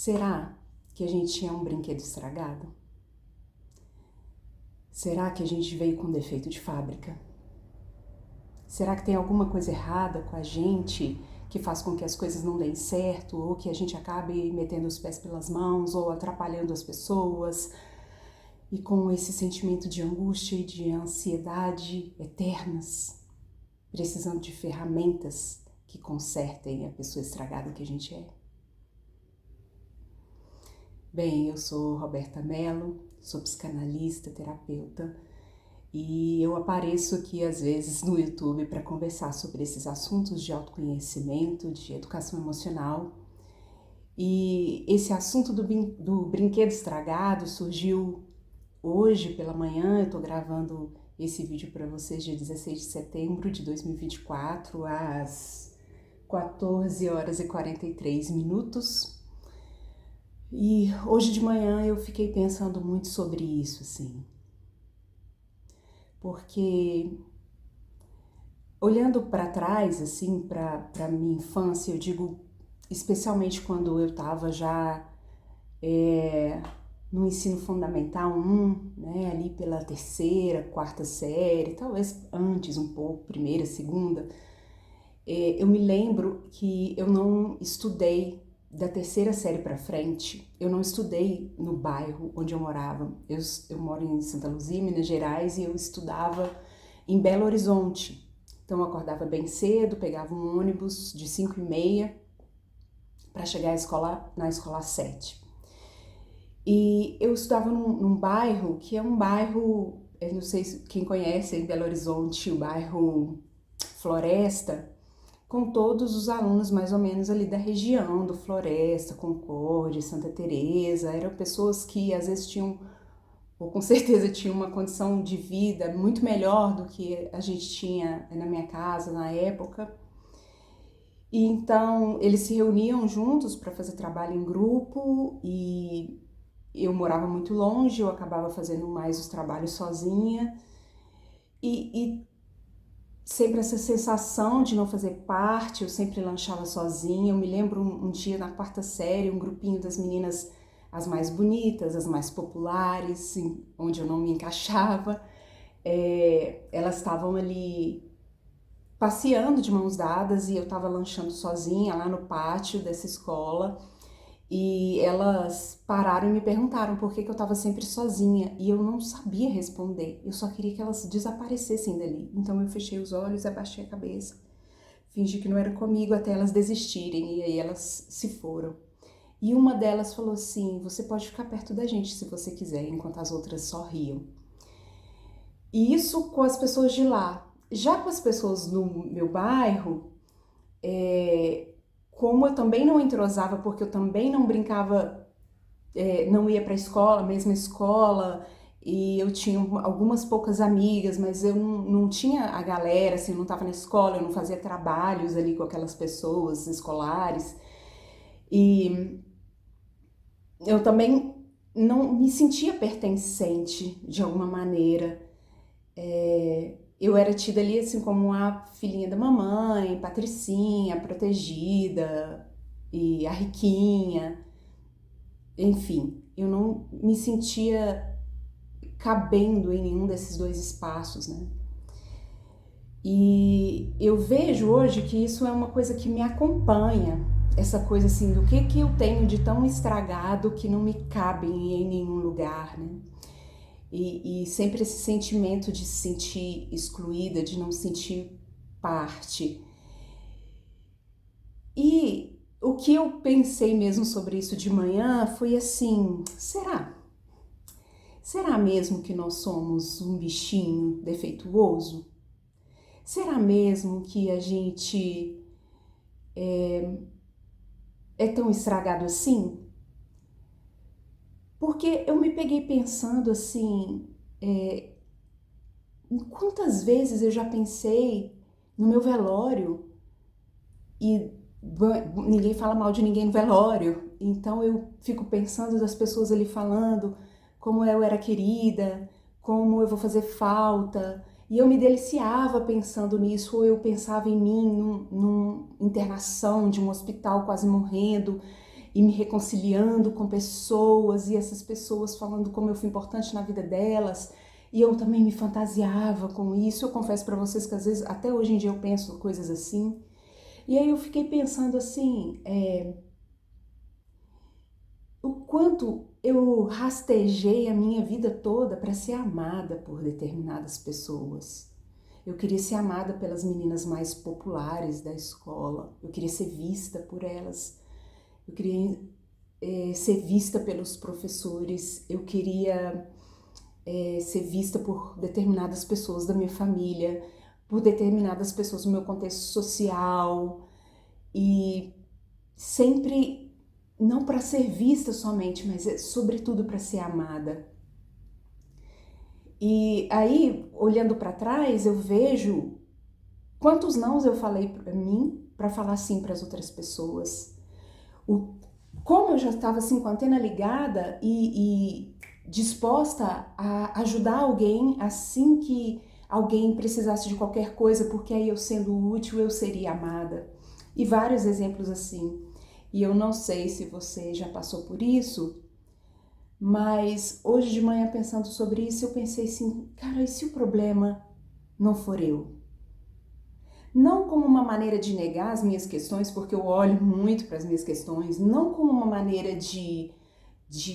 Será que a gente é um brinquedo estragado? Será que a gente veio com defeito de fábrica? Será que tem alguma coisa errada com a gente que faz com que as coisas não deem certo ou que a gente acabe metendo os pés pelas mãos ou atrapalhando as pessoas e com esse sentimento de angústia e de ansiedade eternas, precisando de ferramentas que consertem a pessoa estragada que a gente é? Bem, eu sou Roberta Mello, sou psicanalista, terapeuta, e eu apareço aqui às vezes no YouTube para conversar sobre esses assuntos de autoconhecimento, de educação emocional. E esse assunto do brinquedo estragado surgiu hoje pela manhã. Eu estou gravando esse vídeo para vocês dia 16 de setembro de 2024, às 14 horas e 43 minutos. E hoje de manhã eu fiquei pensando muito sobre isso, assim. Porque olhando para trás, assim, para minha infância, eu digo especialmente quando eu estava já no ensino fundamental 1, né, ali pela terceira, quarta série, talvez antes um pouco, primeira, segunda, eu me lembro que eu não estudei da terceira série para frente, eu não estudei no bairro onde eu morava. Eu moro em Santa Luzia, Minas Gerais, e eu estudava em Belo Horizonte. Então eu acordava bem cedo, pegava um ônibus de 5h30 para chegar na escola às 7. E eu estudava num bairro que é um bairro, eu não sei quem conhece em Belo Horizonte, o bairro Floresta, com todos os alunos mais ou menos ali da região do Floresta, Concórdia, Santa Teresa. Eram pessoas que às vezes tinham, ou com certeza tinham, uma condição de vida muito melhor do que a gente tinha na minha casa na época. E então eles se reuniam juntos para fazer trabalho em grupo, e eu morava muito longe, eu acabava fazendo mais os trabalhos sozinha, e sempre essa sensação de não fazer parte. Eu sempre lanchava sozinha. Eu me lembro um dia na quarta série, um grupinho das meninas, as mais bonitas, as mais populares, onde eu não me encaixava, elas estavam ali passeando de mãos dadas e eu estava lanchando sozinha lá no pátio dessa escola. E elas pararam e me perguntaram por que eu estava sempre sozinha, e eu não sabia responder. Eu só queria que elas desaparecessem dali. Então eu fechei os olhos, abaixei a cabeça, fingi que não era comigo até elas desistirem, e aí elas se foram. E uma delas falou assim: você pode ficar perto da gente se você quiser, enquanto as outras só riam. E isso com as pessoas de lá. Já com as pessoas no meu bairro, como eu também não entrosava, porque eu também não brincava, não ia para a escola, mesma escola, e eu tinha algumas poucas amigas, mas eu não tinha a galera, assim, eu não estava na escola, eu não fazia trabalhos ali com aquelas pessoas escolares, e eu também não me sentia pertencente de alguma maneira. Eu era tida ali assim como a filhinha da mamãe, patricinha, protegida, e a riquinha. Enfim, eu não me sentia cabendo em nenhum desses dois espaços, né? E eu vejo hoje que isso é uma coisa que me acompanha, essa coisa assim do que eu tenho de tão estragado que não me cabe em nenhum lugar, né? E sempre esse sentimento de se sentir excluída, de não sentir parte. E o que eu pensei mesmo sobre isso de manhã foi assim: será? Será mesmo que nós somos um bichinho defeituoso? Será mesmo que a gente é tão estragado assim? Porque eu me peguei pensando assim, em quantas vezes eu já pensei no meu velório, e ninguém fala mal de ninguém no velório, então eu fico pensando das pessoas ali falando como eu era querida, como eu vou fazer falta, e eu me deliciava pensando nisso, ou eu pensava em mim numa internação de um hospital quase morrendo, e me reconciliando com pessoas e essas pessoas falando como eu fui importante na vida delas. E eu também me fantasiava com isso. Eu confesso para vocês que às vezes, até hoje em dia, eu penso coisas assim. E aí eu fiquei pensando assim, o quanto eu rastejei a minha vida toda para ser amada por determinadas pessoas. Eu queria ser amada pelas meninas mais populares da escola. Eu queria ser vista por elas. Eu queria ser vista pelos professores. Eu queria ser vista por determinadas pessoas da minha família, por determinadas pessoas do meu contexto social. E sempre, não para ser vista somente, mas sobretudo para ser amada. E aí, olhando para trás, eu vejo quantos nãos eu falei para mim para falar sim para as outras pessoas. Como eu já estava assim com a antena ligada e disposta a ajudar alguém assim que alguém precisasse de qualquer coisa, porque aí eu sendo útil eu seria amada. E vários exemplos assim. E eu não sei se você já passou por isso, mas hoje de manhã pensando sobre isso, eu pensei assim, cara, e se o problema não for eu? Não como uma maneira de negar as minhas questões, porque eu olho muito para as minhas questões, não como uma maneira de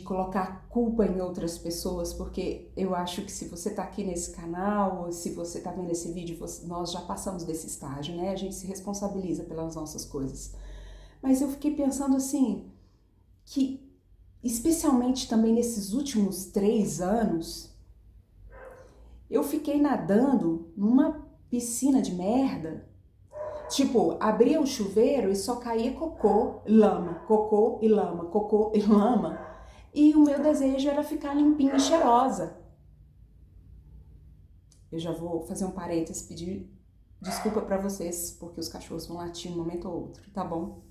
colocar culpa em outras pessoas, porque eu acho que se você está aqui nesse canal, ou se você está vendo esse vídeo, nós já passamos desse estágio, né? A gente se responsabiliza pelas nossas coisas. Mas eu fiquei pensando assim, que especialmente também nesses últimos 3 anos, eu fiquei nadando numa piscina de merda. Tipo, abria o chuveiro e só caía cocô, lama, cocô e lama, cocô e lama. E o meu desejo era ficar limpinha e cheirosa. Eu já vou fazer um parênteses, pedir desculpa pra vocês, porque os cachorros vão latir um momento ou outro, tá bom?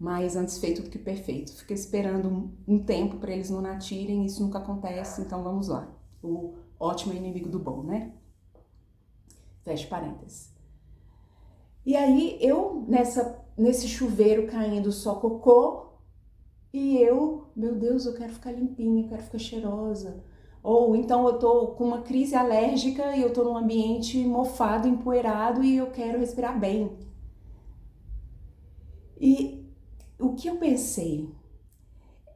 Mas antes feito do que perfeito. Fiquei esperando um tempo para eles não latirem, isso nunca acontece, então vamos lá. O ótimo é inimigo do bom, né? Feche parênteses. E aí eu, nesse chuveiro caindo só cocô, e eu, meu Deus, eu quero ficar limpinha, eu quero ficar cheirosa. Ou então eu tô com uma crise alérgica e eu tô num ambiente mofado, empoeirado e eu quero respirar bem. E o que eu pensei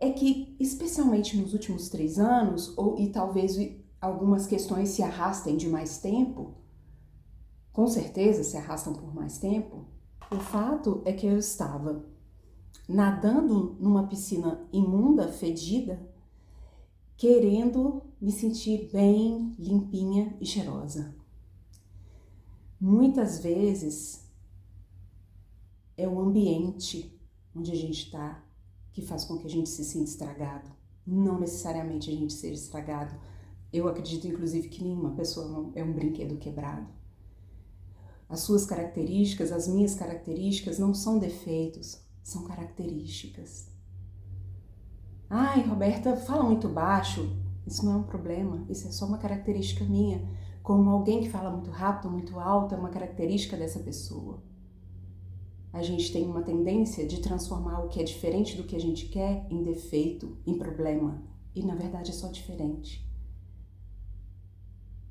é que, especialmente nos últimos 3 anos, e talvez algumas questões se arrastem de mais tempo, com certeza se arrastam por mais tempo, o fato é que eu estava nadando numa piscina imunda, fedida, querendo me sentir bem, limpinha e cheirosa. Muitas vezes é o ambiente onde a gente está que faz com que a gente se sinta estragado. Não necessariamente a gente seja estragado. Eu acredito, inclusive, que nenhuma pessoa é um brinquedo quebrado. As suas características, as minhas características não são defeitos, são características. Ai, Roberta, fala muito baixo. Isso não é um problema, isso é só uma característica minha. Como alguém que fala muito rápido, muito alto, é uma característica dessa pessoa. A gente tem uma tendência de transformar o que é diferente do que a gente quer em defeito, em problema. E na verdade é só diferente.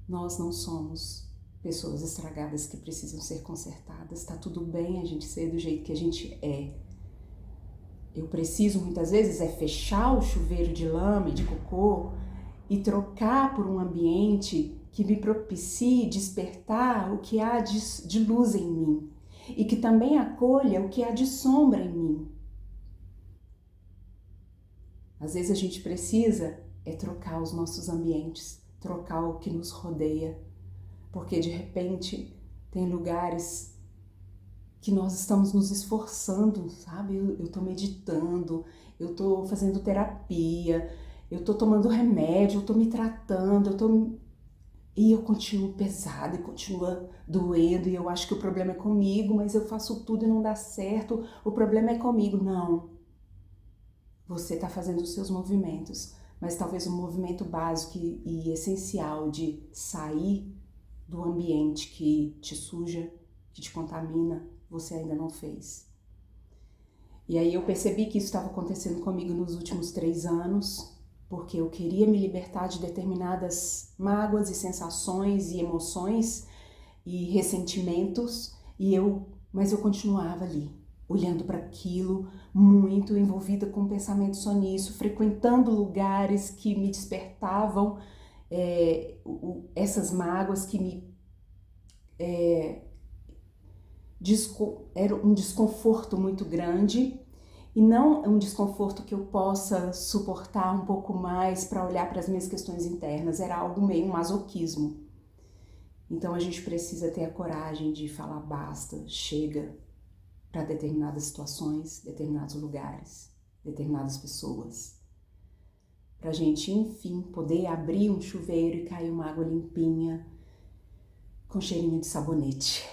Nós não somos pessoas estragadas que precisam ser consertadas. Tá tudo bem a gente ser do jeito que a gente é. Eu preciso muitas vezes fechar o chuveiro de lama e de cocô e trocar por um ambiente que me propicie despertar o que há de luz em mim e que também acolha o que há de sombra em mim. Às vezes a gente precisa trocar os nossos ambientes, trocar o que nos rodeia, porque de repente tem lugares que nós estamos nos esforçando, sabe? Eu tô meditando, eu tô fazendo terapia, eu tô tomando remédio, eu tô me tratando, e eu continuo pesada e continua doendo e eu acho que o problema é comigo, mas eu faço tudo e não dá certo, o problema é comigo. Não. Você tá fazendo os seus movimentos, mas talvez o movimento básico e essencial de sair do ambiente que te suja, que te contamina, você ainda não fez. E aí eu percebi que isso estava acontecendo comigo nos últimos 3 anos, porque eu queria me libertar de determinadas mágoas e sensações e emoções e ressentimentos, mas eu continuava ali, olhando para aquilo, muito envolvida com pensamento só nisso, frequentando lugares que me despertavam essas mágoas que me era um desconforto muito grande, e não um desconforto que eu possa suportar um pouco mais para olhar para as minhas questões internas, era algo meio um masoquismo. Então a gente precisa ter a coragem de falar basta, chega, para determinadas situações, determinados lugares, determinadas pessoas. Para a gente, enfim, poder abrir um chuveiro e cair uma água limpinha com cheirinho de sabonete.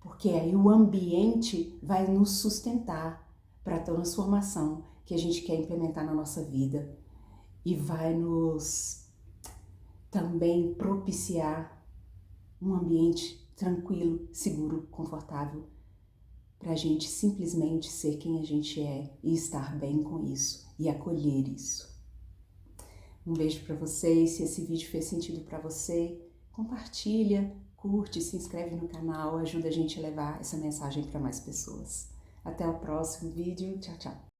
Porque aí o ambiente vai nos sustentar para a transformação que a gente quer implementar na nossa vida e vai nos também propiciar um ambiente tranquilo, seguro, confortável, para a gente simplesmente ser quem a gente é e estar bem com isso e acolher isso. Um beijo para vocês. Se esse vídeo fez sentido para você, compartilha, curte, se inscreve no canal, ajuda a gente a levar essa mensagem para mais pessoas. Até o próximo vídeo. Tchau, tchau.